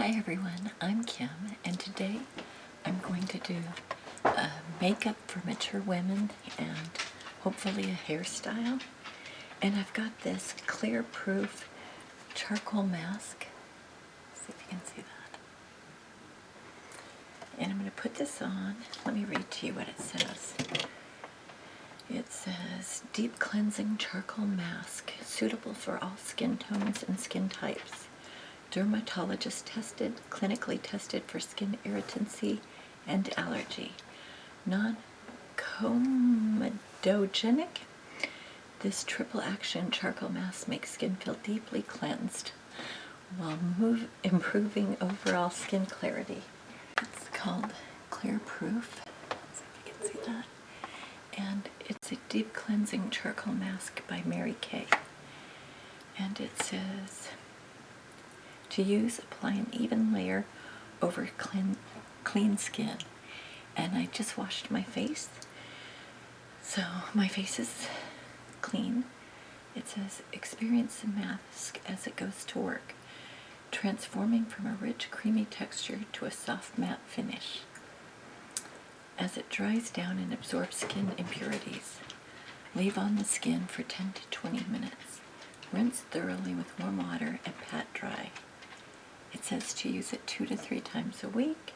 Hi everyone, I'm Kim, and today I'm going to do makeup for mature women and hopefully a hairstyle. And I've got this clear proof charcoal mask. Let's see if you can see that. And I'm going to put this on. Let me read to you what it says. It says, deep cleansing charcoal mask, suitable for all skin tones and skin types. Dermatologist tested, clinically tested for skin irritancy and allergy. Non-comedogenic. This triple action charcoal mask makes skin feel deeply cleansed while improving overall skin clarity. It's called Clear Proof. Let's see if you can see that. And it's a deep cleansing charcoal mask by Mary Kay. And it says, to use, apply an even layer over clean skin. And I just washed my face, so my face is clean. It says, experience the mask as it goes to work, transforming from a rich, creamy texture to a soft matte finish. As it dries down and absorbs skin impurities, leave on the skin for 10 to 20 minutes. Rinse thoroughly with warm water and pat dry. It says to use it 2 to 3 times a week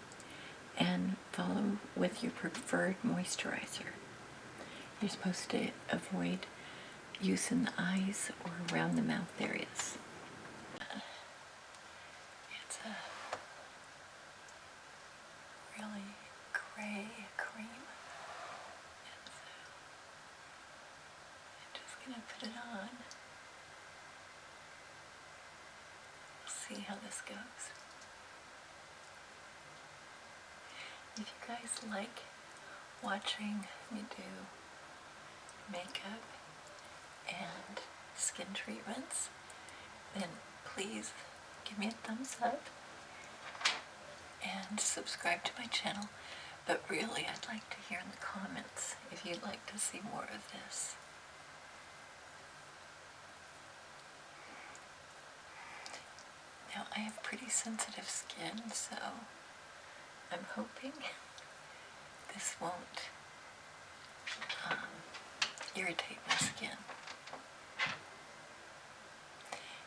and follow with your preferred moisturizer. You're supposed to avoid use in the eyes or around the mouth areas. It's a really gray cream. And so I'm just going to put it on. See how this goes. If you guys like watching me do makeup and skin treatments, then please give me a thumbs up and subscribe to my channel. But really, I'd like to hear in the comments if you'd like to see more of this. Now, I have pretty sensitive skin, so I'm hoping this won't irritate my skin.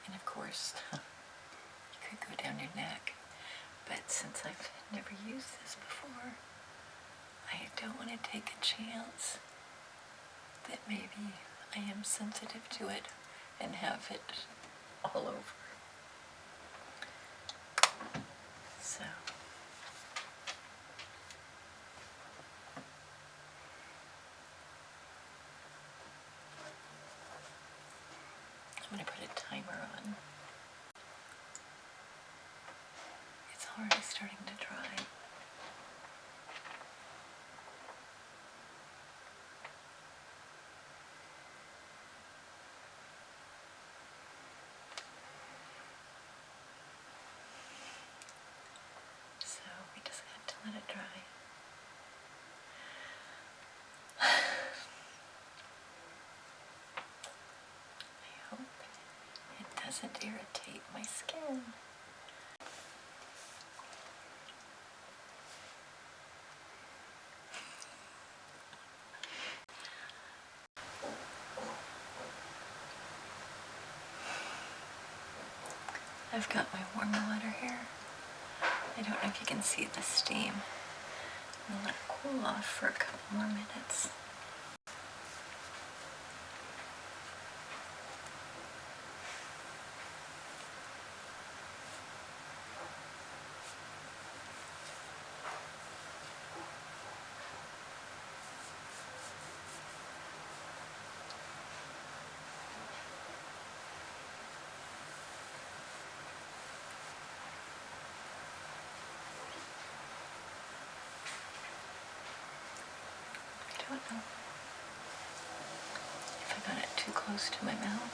And of course, you could go down your neck, but since I've never used this before, I don't want to take a chance that maybe I am sensitive to it and have it all over. So I'm going to put a timer on. It's already starting to dry. So we just have to let it dry. I hope it doesn't irritate my skin. I've got my warm water here. I don't know if you can see the steam. I'm going to let it cool off for a couple more minutes. I don't know if I got it too close to my mouth.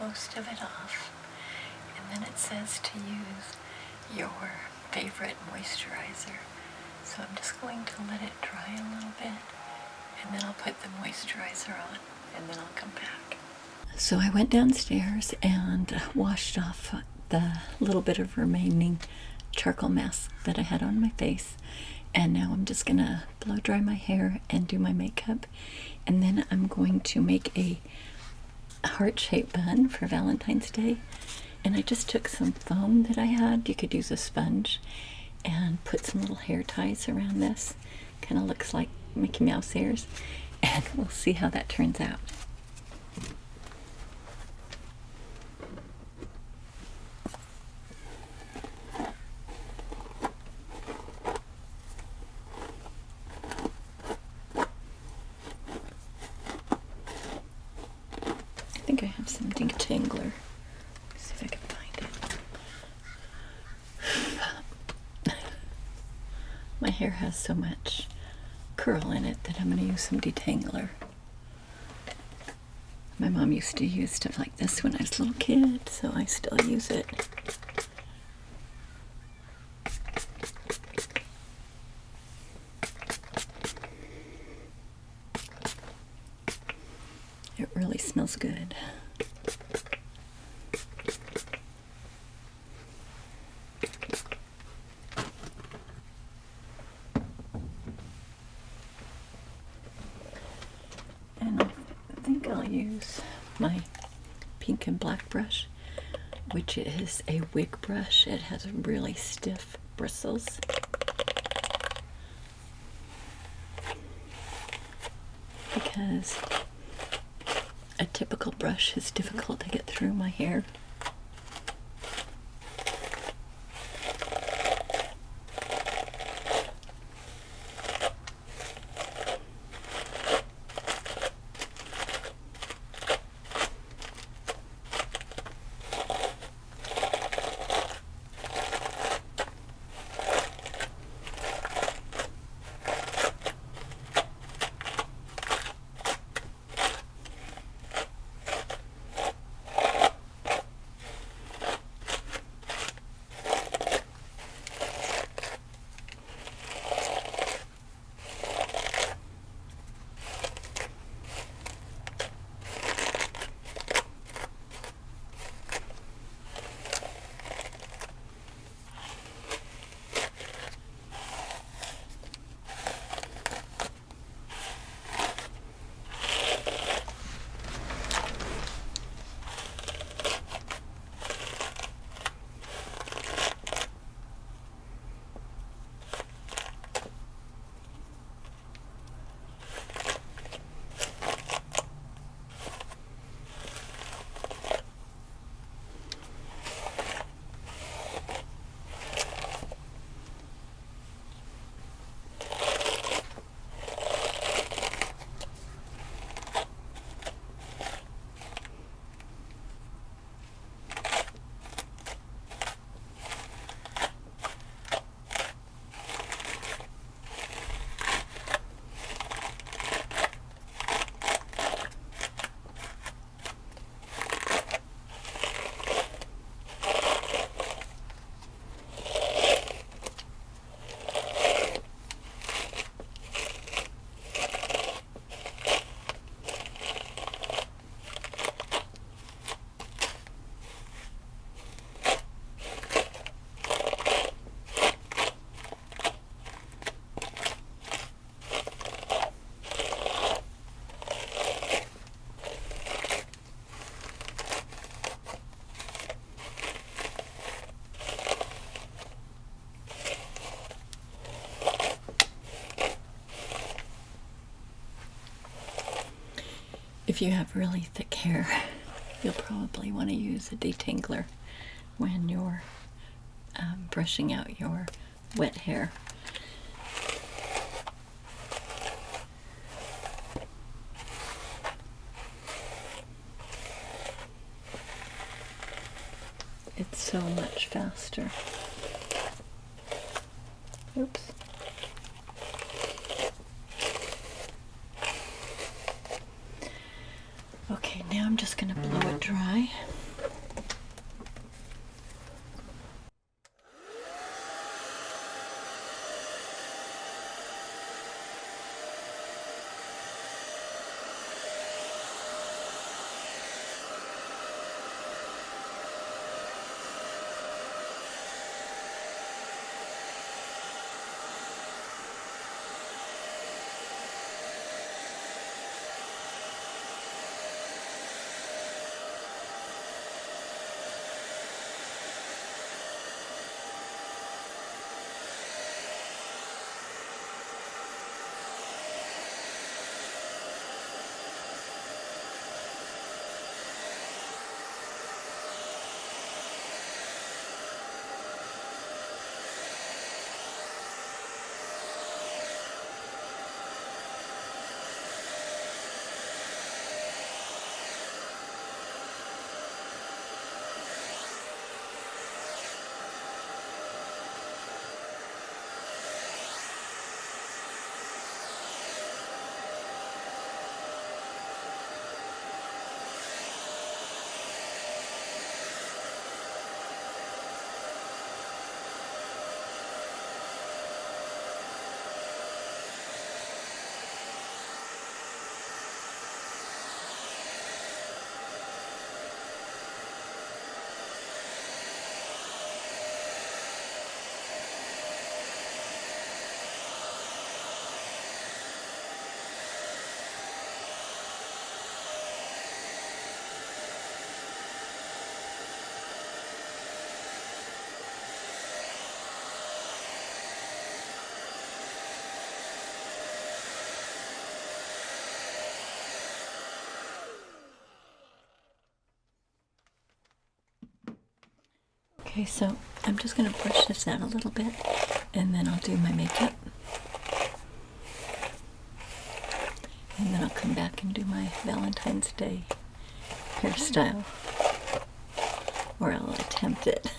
most of it off. And then it says to use your favorite moisturizer. So I'm just going to let it dry a little bit, and then I'll put the moisturizer on, and then I'll come back. So I went downstairs and washed off the little bit of remaining charcoal mask that I had on my face, and now I'm just gonna blow dry my hair and do my makeup, and then I'm going to make a heart-shaped bun for Valentine's Day. And I just took some foam that I had, you could use a sponge, and put some little hair ties around this. Kind of looks like Mickey Mouse ears, and we'll see how that turns out. I think I have some detangler. See if I can find it. My hair has so much curl in it that I'm going to use some detangler. My mom used to use stuff like this when I was a little kid, so I still use it. It really smells good. And I think I'll use my pink and black brush, which is a wig brush. It has really stiff bristles. Because a typical brush is difficult to get through my hair. If you have really thick hair, you'll probably want to use a detangler when you're brushing out your wet hair. It's so much faster. Oops. Okay, now I'm just going to blow it dry. Okay, so I'm just going to brush this out a little bit, and then I'll do my makeup. And then I'll come back and do my Valentine's Day hairstyle. Or I'll attempt it.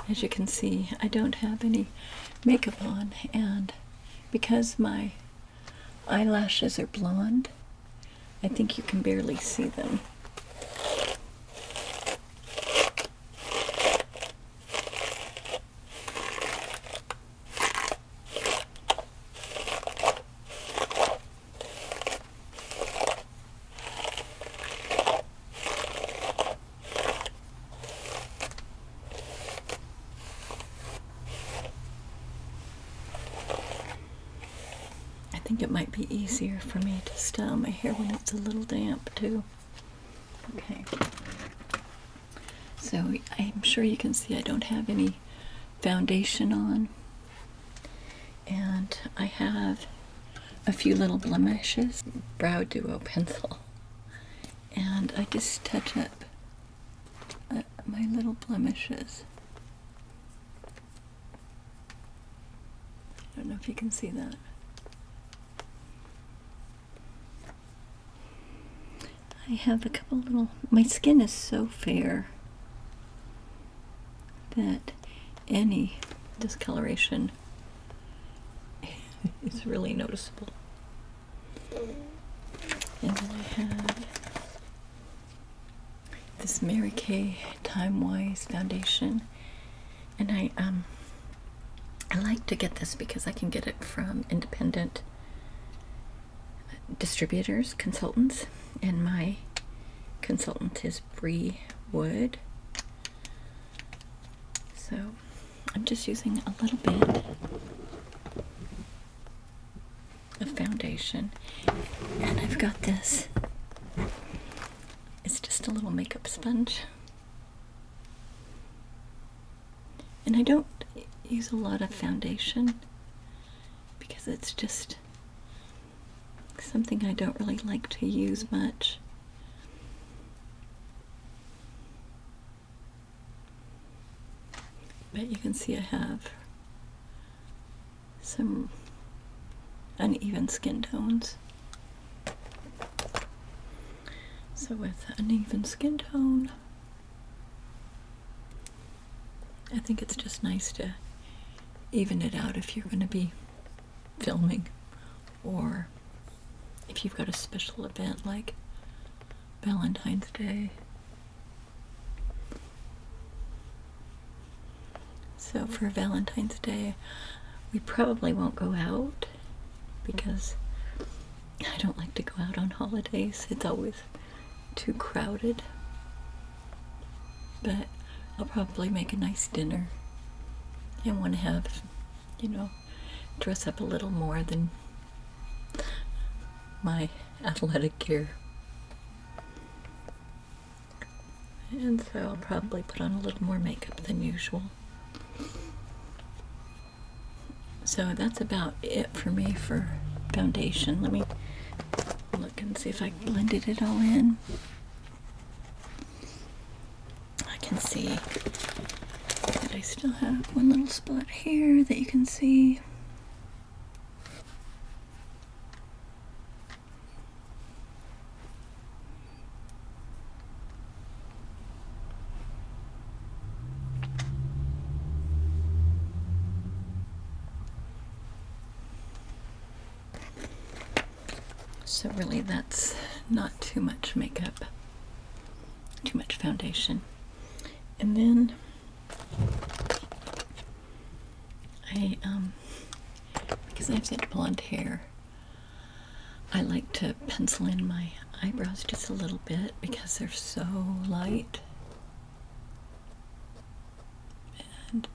As you can see, I don't have any makeup on, and because my eyelashes are blonde, I think you can barely see them. I think it might be easier for me to style my hair when it's a little damp too. Okay. So I'm sure you can see I don't have any foundation on. And I have a few little blemishes. Brow Duo pencil. And I just touch up my little blemishes. I don't know if you can see that. I have a couple little, my skin is so fair that any discoloration is really noticeable. And then I have this Mary Kay Time Wise foundation, and I like to get this because I can get it from independent distributors, consultants, and my consultant is Bree Wood. So I'm just using a little bit of foundation, and I've got this. It's just a little makeup sponge, and I don't use a lot of foundation because it's just something I don't really like to use much. But you can see I have some uneven skin tones. So with uneven skin tone, I think it's just nice to even it out if you're going to be filming, or if you've got a special event like Valentine's Day. So for Valentine's Day, we probably won't go out because I don't like to go out on holidays. It's always too crowded. But I'll probably make a nice dinner and want to have, you know, dress up a little more than my athletic gear. And so I'll probably put on a little more makeup than usual. So that's about it for me for foundation. Let me look and see if I blended it all in. I can see that I still have one little spot here that you can see. So really that's not too much makeup, too much foundation. And then because I have such blonde hair, I like to pencil in my eyebrows just a little bit because they're so light. And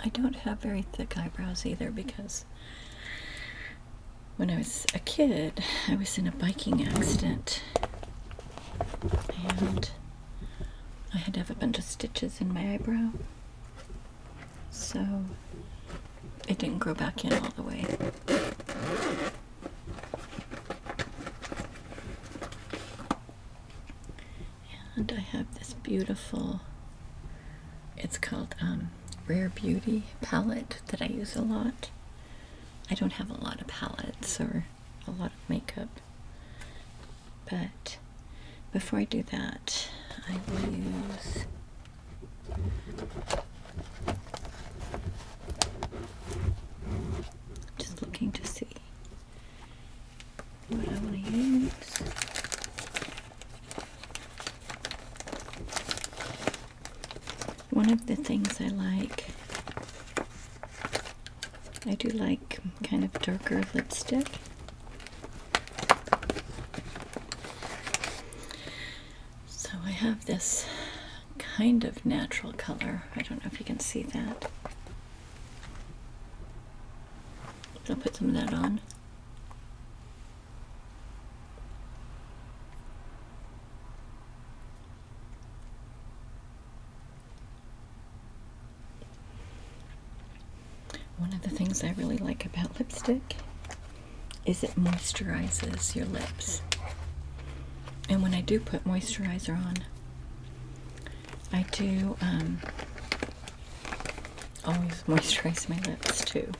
I don't have very thick eyebrows either because when I was a kid, I was in a biking accident and I had to have a bunch of stitches in my eyebrow, so it didn't grow back in all the way. And I have this beautiful, it's called Rare Beauty palette that I use a lot. I don't have a lot of palettes or a lot of makeup, but before I do that, I will use just looking to see what I want to use. One of the things I like, I do like kind of darker lipstick. So I have this kind of natural color. I don't know if you can see that. So I'll put some of that on. One of the things I really like about lipstick is it moisturizes your lips. And when I do put moisturizer on, I do always moisturize my lips too.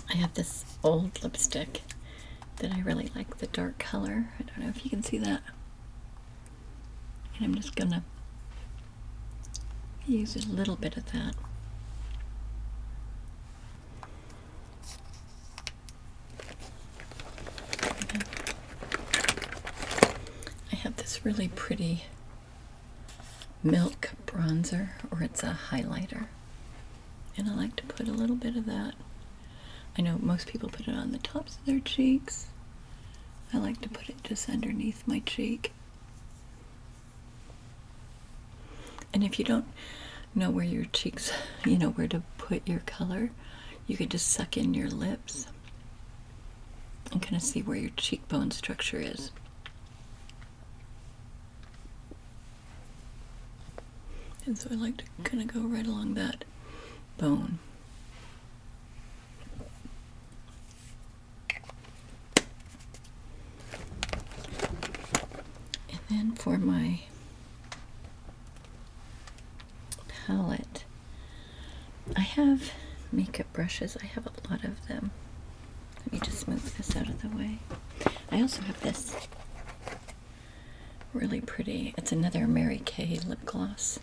I have this old lipstick that I really like, the dark color. I don't know if you can see that. And I'm just gonna use a little bit of that. I have this really pretty milk bronzer, or it's a highlighter, and I like to put a little bit of that. I know most people put it on the tops of their cheeks. I like to put it just underneath my cheek. And if you don't know where your cheeks, you know where to put your color, you could just suck in your lips and kind of see where your cheekbone structure is. And so I like to kind of go right along that bone. And then for my palette, I have makeup brushes. I have a lot of them. Let me just move this out of the way. I also have this really pretty, it's another Mary Kay lip gloss.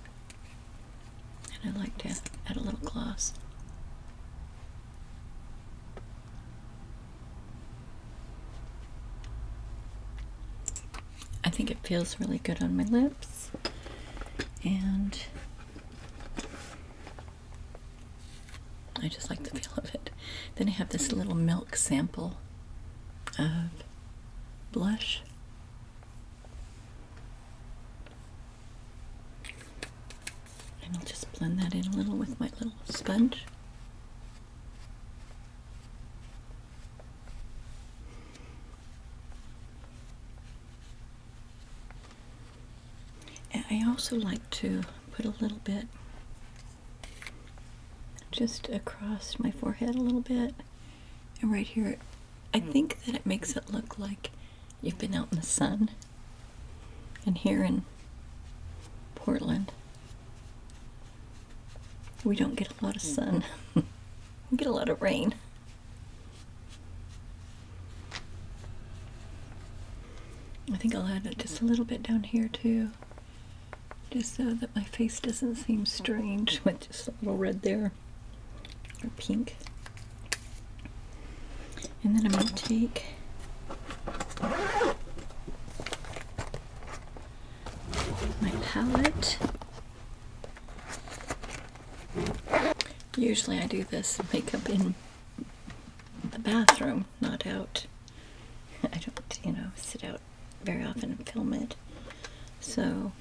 And I like to add a little gloss. I think it feels really good on my lips, and I just like the feel of it. Then I have this little milk sample of blush. And I'll just blend that in a little with my little sponge. And I also like to put a little bit just across my forehead a little bit, and right here. I think that it makes it look like you've been out in the sun. And here in Portland, we don't get a lot of sun. We get a lot of rain. I think I'll add it just a little bit down here too, just so that my face doesn't seem strange with just a little red there, or pink. And then I'm going to take my palette. Usually I do this makeup in the bathroom, not out. I don't, sit out very often and film it. So,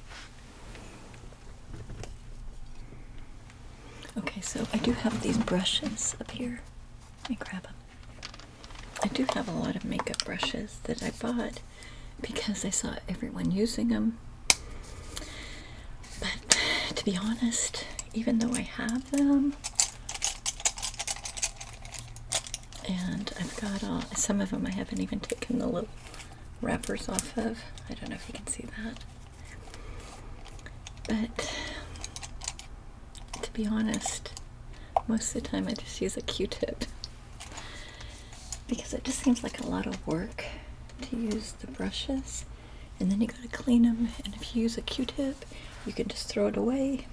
okay, so I do have these brushes up here. Let me grab them. I do have a lot of makeup brushes that I bought because I saw everyone using them. be honest, even though I have them, and I've got some of them I haven't even taken the little wrappers off of. I don't know if you can see that. But to be honest, most of the time I just use a Q-tip because it just seems like a lot of work to use the brushes, and then you gotta clean them, and if you use a Q-tip you can just throw it away.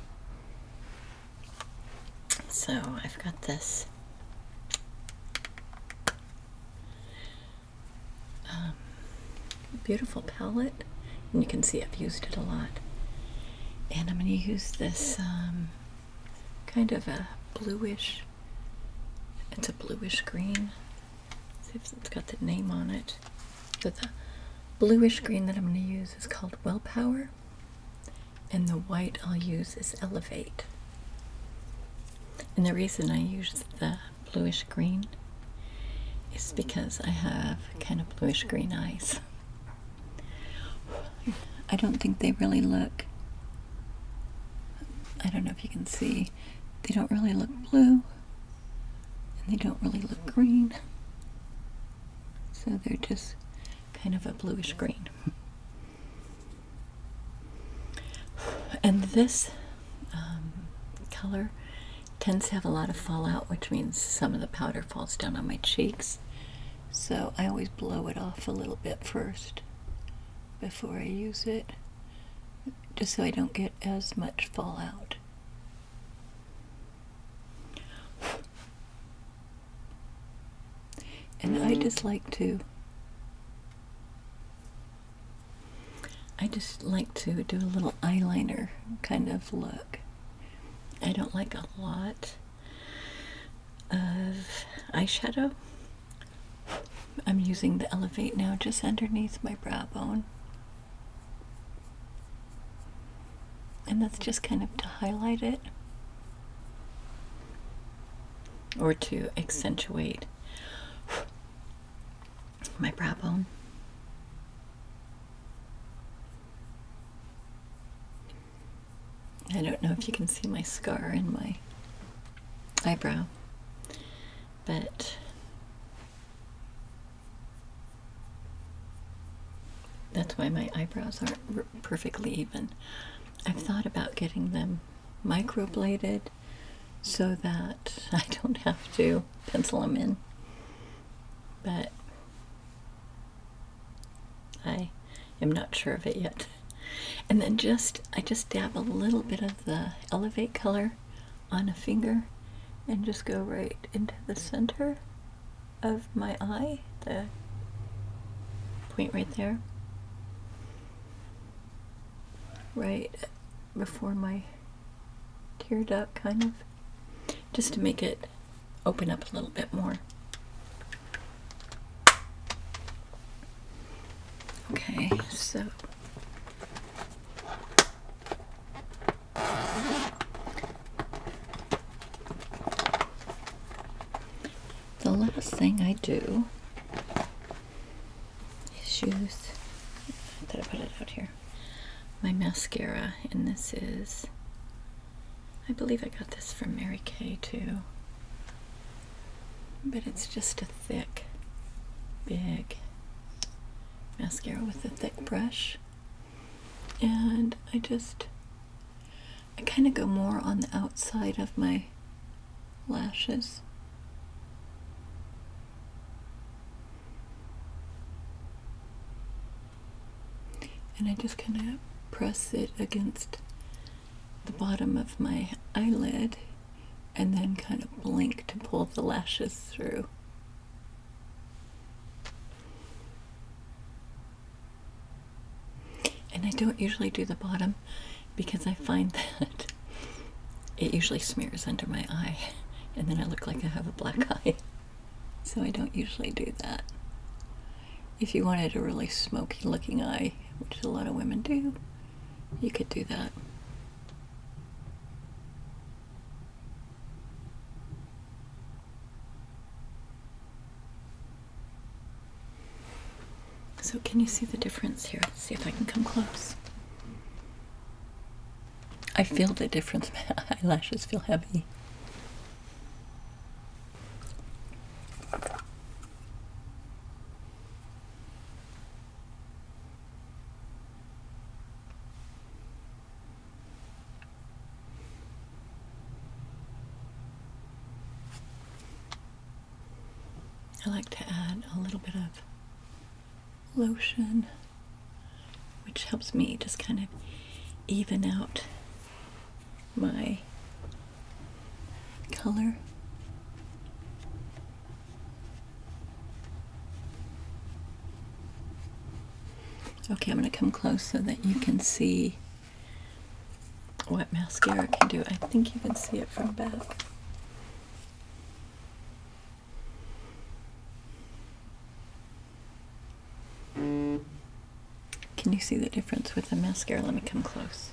So I've got this beautiful palette, and you can see I've used it a lot, and I'm going to use this kind of a bluish, it's a bluish green. See if it's got the name on it. So the bluish green that I'm going to use is called Willpower, and the white I'll use is Elevate. And the reason I use the bluish green is because I have kind of bluish green eyes. I don't think they really look, I don't know if you can see, they don't really look blue, and they don't really look green, so they're just kind of a bluish green. And this color tends to have a lot of fallout, which means some of the powder falls down on my cheeks, so I always blow it off a little bit first before I use it, just so I don't get as much fallout. And I just like to do a little eyeliner kind of look. I don't like a lot of eyeshadow. I'm using the Elevate now just underneath my brow bone. And that's just kind of to highlight it, or to accentuate my brow bone. I don't know if you can see my scar in my eyebrow, but that's why my eyebrows aren't perfectly even. I've thought about getting them microbladed so that I don't have to pencil them in, but I am not sure of it yet. And then I just dab a little bit of the Elevate color on a finger and just go right into the center of my eye, the point right there, right before my tear duct, kind of, just to make it open up a little bit more. Okay, so the last thing I do is use, I thought I put it out here, my mascara, and this is, I believe I got this from Mary Kay too, but it's just a thick, big mascara with a thick brush, and I kind of go more on the outside of my lashes. And I just kind of press it against the bottom of my eyelid and then kind of blink to pull the lashes through. And I don't usually do the bottom because I find that it usually smears under my eye and then I look like I have a black eye. So I don't usually do that. If you wanted a really smoky looking eye, which a lot of women do, you could do that. So can you see the difference here? Let's see if I can come close. I feel the difference. My eyelashes feel heavy. I like to add a little bit of lotion, which helps me just kind of even out my color. Okay, I'm going to come close so that you can see what mascara can do. I think you can see it from back. Can you see the difference with the mascara? Let me come close.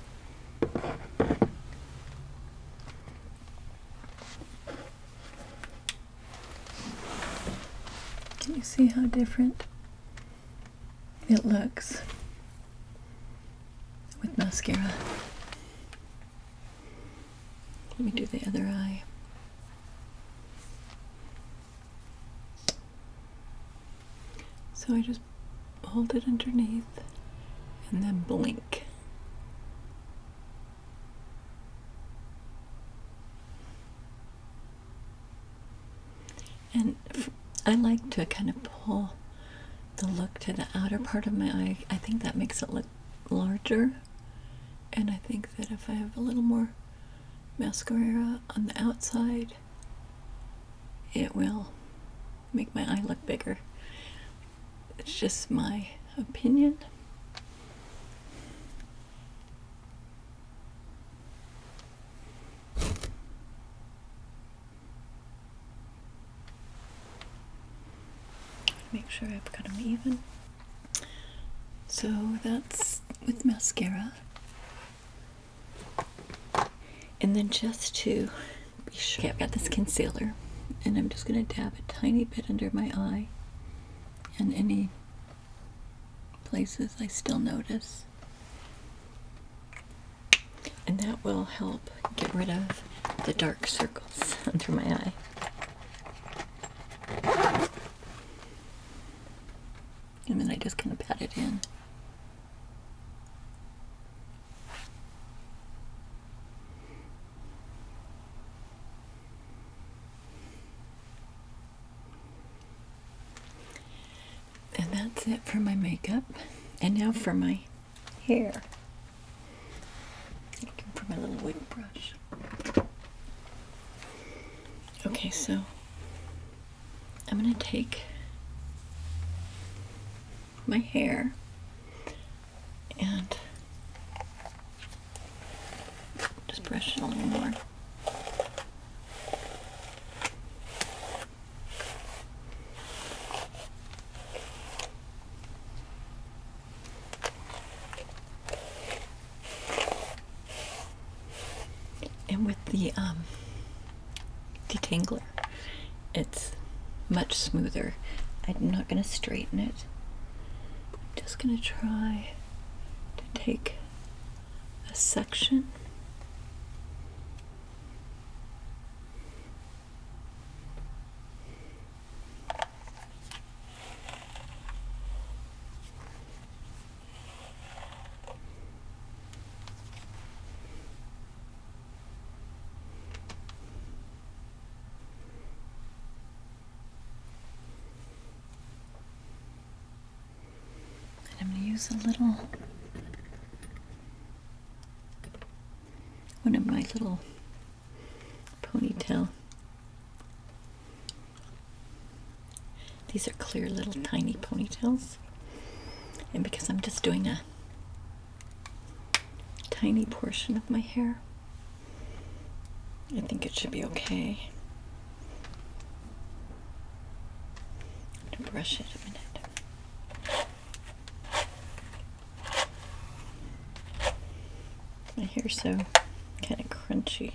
Can you see how different it looks with mascara? Let me do the other eye. So I just hold it underneath and then blink. And I like to kind of pull the look to the outer part of my eye. I think that makes it look larger. And I think that if I have a little more mascara on the outside, it will make my eye look bigger. It's just my opinion. Make sure I've got them even. So that's with mascara. And then just to be sure, I've got this concealer, and I'm just going to dab a tiny bit under my eye and any places I still notice. And that will help get rid of the dark circles under my eye. And then I just kind of pat it in. And that's it for my makeup. And now for my hair. Looking for my little wig brush. Okay, so I'm going to take my hair and just brush it a little more. And with the detangler, it's much smoother. I'm not going to straighten it. Just going to try to take a section use a little, one of my little ponytail. These are clear little tiny ponytails. And because I'm just doing a tiny portion of my hair, I think it should be okay. I'm going to brush it a minute. My hair's so kind of crunchy.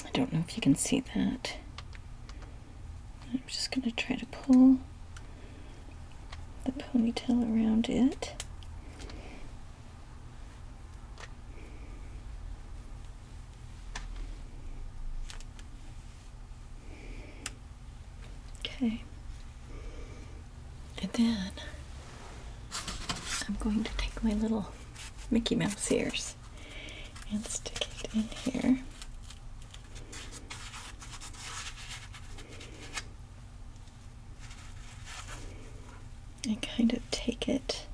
I don't know if you can see that. I'm just going to try to pull the ponytail around it. Okay. And then I'm going to take my little Mickey Mouse ears and stick it in here. And kind of take it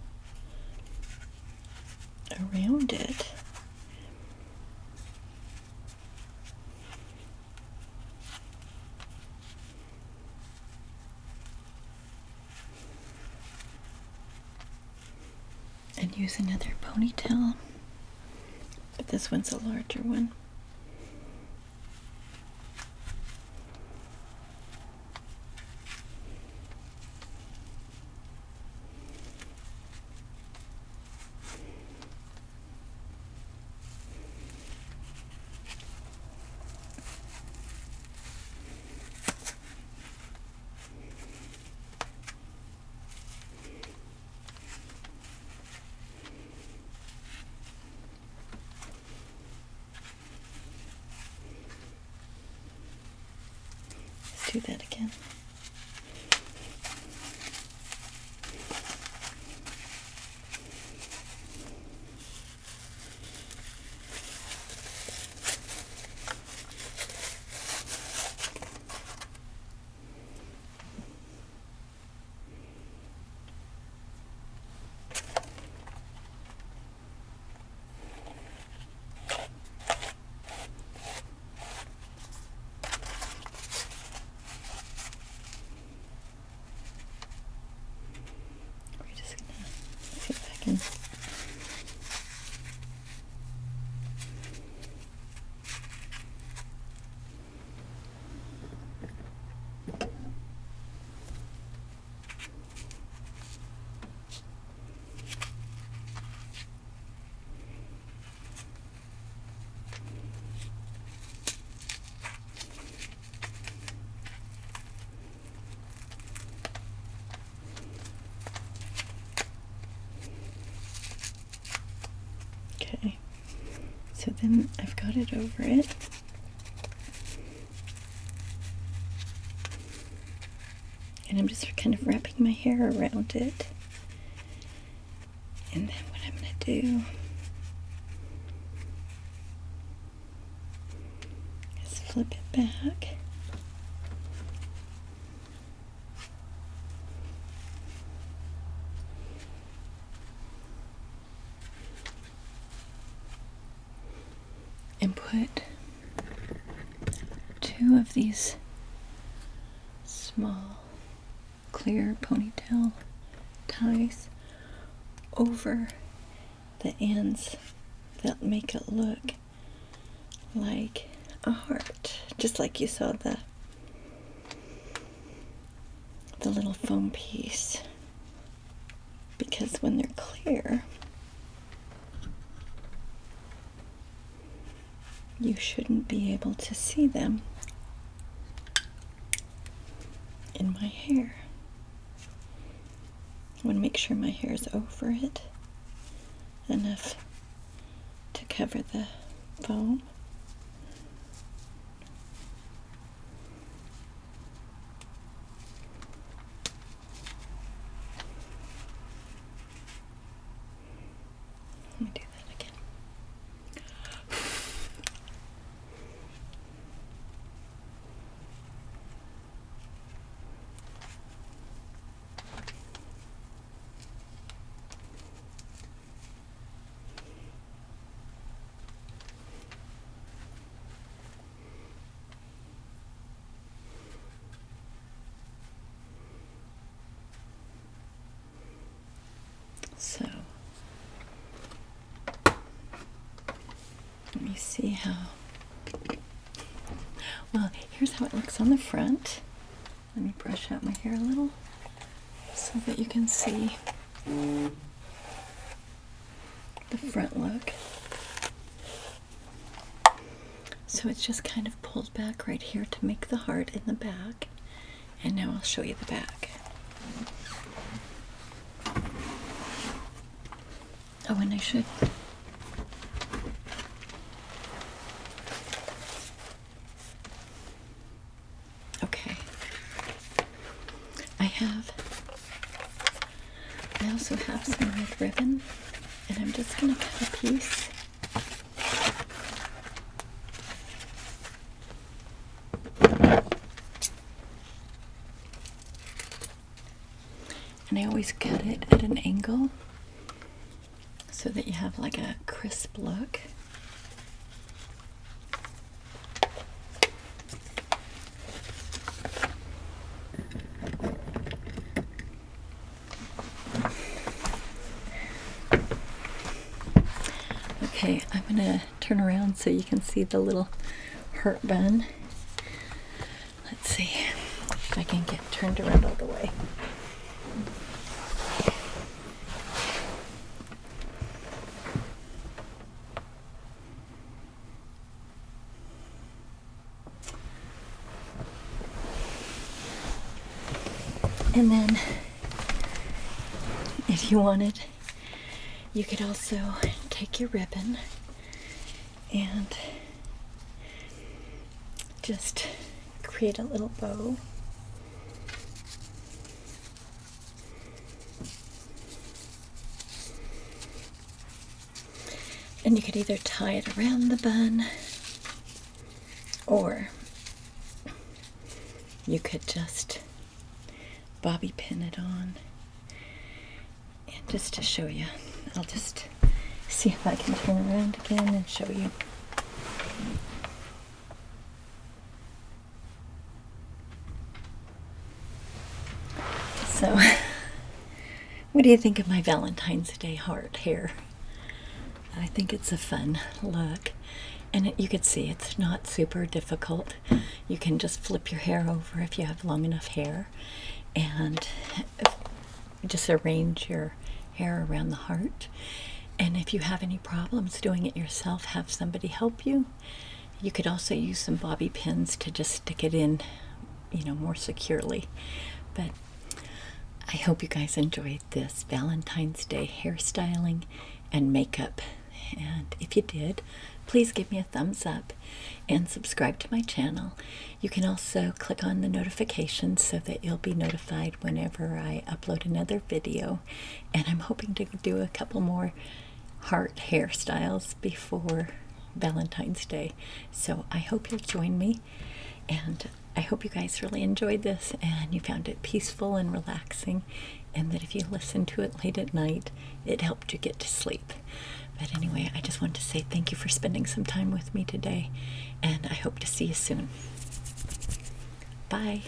around it. And use another ponytail, but this one's a larger one. Do that again. Okay, so then I've got it over it. And I'm just kind of wrapping my hair around it. And then what I'm going to do is flip it back. And put two of these small clear ponytail ties over the ends that make it look like a heart, just like you saw the little foam piece, because when they're clear you shouldn't be able to see them in my hair. I want to make sure my hair is over it enough to cover the foam. Let me do that again. So, let me see how, well, here's how it looks on the front. Let me brush out my hair a little so that you can see the front look. So it's just kind of pulled back right here to make the heart in the back, And now I'll show you the back. Oh, and I should. Okay. I also have some red ribbon, and I'm just going to cut a piece. And I always cut it at an angle so that you have like a crisp look. Okay, I'm gonna turn around so you can see the little Heart Bun. Let's see if I can get turned around all the way. And then, if you wanted, you could also take your ribbon and just create a little bow. And you could either tie it around the bun, or you could just bobby pin it on. And just to show you, I'll just see if I can turn around again and show you. So, what do you think of my Valentine's Day heart hair? I think it's a fun look. And you can see it's not super difficult. You can just flip your hair over if you have long enough hair and just arrange your hair around the heart. And if you have any problems doing it yourself, have somebody help you. You could also use some bobby pins to just stick it in, more securely. But I hope you guys enjoyed this Valentine's Day hairstyling and makeup. And if you did, please give me a thumbs up and subscribe to my channel. You can also click on the notifications so that you'll be notified whenever I upload another video. And I'm hoping to do a couple more heart hairstyles before Valentine's Day. So I hope you'll join me, and I hope you guys really enjoyed this and you found it peaceful and relaxing, and that if you listen to it late at night, it helped you get to sleep. But anyway, I just want to say thank you for spending some time with me today, and I hope to see you soon. Bye.